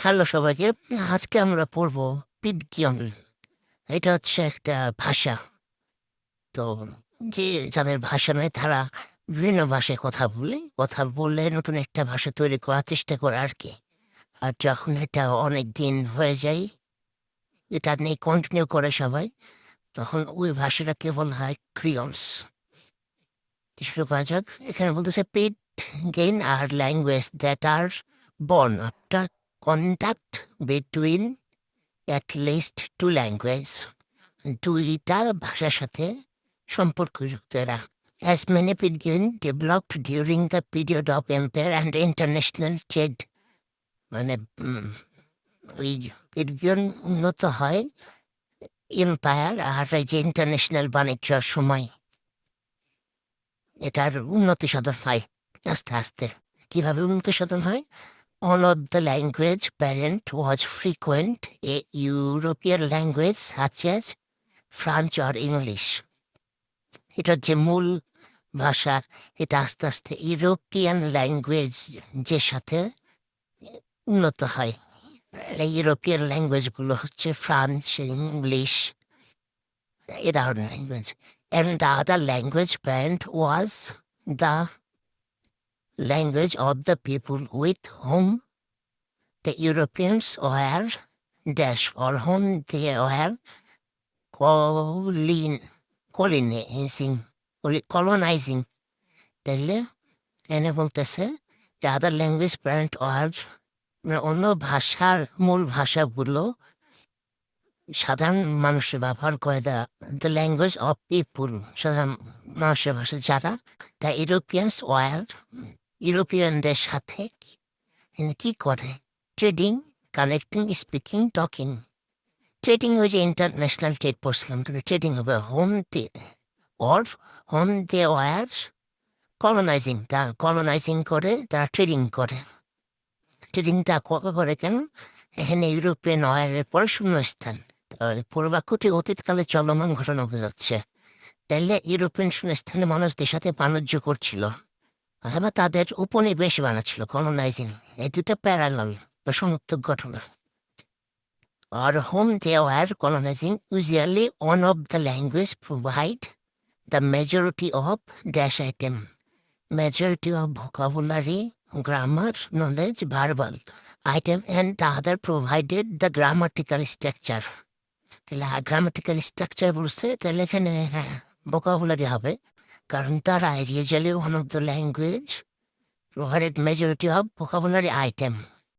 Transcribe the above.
Hello সবাইকে। আজকে আমরা পড়ব পিডগিয়ন। এটা হচ্ছে একটা ভাষা। তো যে যাদের ভাষা নয় তারা বিভিন্ন ভাষায় কথা বললে নতুন একটা ভাষা তৈরি করার চেষ্টা করে আর কি। আর যখন এটা অনেক দিন হয়ে যায়, এটা নিয়ে কন্টিনিউ করে সবাই, তখন ওই ভাষাটাকে বলা হয় ক্রিয়ন্স। শুরু করা যাক। এখানে বলতেছে pidgin are language that are born after contact between at least two language, দুইটা ভাষার সাথে সম্পর্কযুক্ত এরা। As many Pidgin developed during the period of empire and international trade, মানে ওই পিডগিয়ন উন্নত হয় এম্পায়ার আর এই যে ইন্টারন্যাশনাল বাণিজ্যর সময় এটার উন্নতি সাধন হয় আস্তে আস্তে। কিভাবে উন্নতি সাধন হয়? All of the language parent was frequent a European language such as French or English. এটার যে মূল ভাষা, এটা আস্তে আস্তে ইউরোপিয়ান ল্যাঙ্গুয়েজ যে সাথে উন্নত হয়। এই ইউরোপিয়ান ল্যাঙ্গুয়েজগুলো হচ্ছে ফ্রান্স, ইংলিশ, এ ধরনের language. And the other language parent was the language of the people with whom the Europeans were dash or whom they were colonizing. তাইলে এনে বলতেছে যে আদার ল্যাঙ্গুয়েজ প্যারেন্ট আর অন্য ভাষার মূল ভাষাগুলো সাধারণ মানুষের ব্যবহার করে দ্য ল্যাঙ্গুয়েজ অফ পিপুল, সাধারণ মানুষের ভাষা যারা দ্য ইউরোপিয়ানস ওয়ার, ইউরোপিয়ানদের সাথে কি করে? Trading, connecting, speaking, talking. Trading ওই যে ইন্টারন্যাশনাল ট্রেড পড়ছিলাম, ট্রেডিং হবে হোম দে ওয়ার কলোনাইজিং, তারা কলোনাইজিং করে, তারা ট্রেডিং করে। ট্রেডিংটা কবে করে কেন? এখানে ইউরোপিয়ান ওয়ারের পরে শূন্যস্থান, পুরো বাক্যটি অতীতকালে চলমান ঘটনা বোঝাচ্ছে। তাইলে ইউরোপিয়ান শূন্যস্থানে মানুষদের সাথে বাণিজ্য করছিল অথবা তাদের উপনিবেশ বানাচ্ছিল, কলোনাইজিং। এই দুটা প্যারালাল বা সমর্থক ঘটনা। আর home they were colonising usually one of the language provide the majority of dash item, majority of vocabulary, grammar, knowledge, verbal item, and the other provided the grammatical structure. তাহলে গ্রামাটিক্যাল স্ট্রাকচার বলছে, তাহলে এখানে vocabulary হবে, কারণ তারা usually one of the language provided majority of vocabulary item.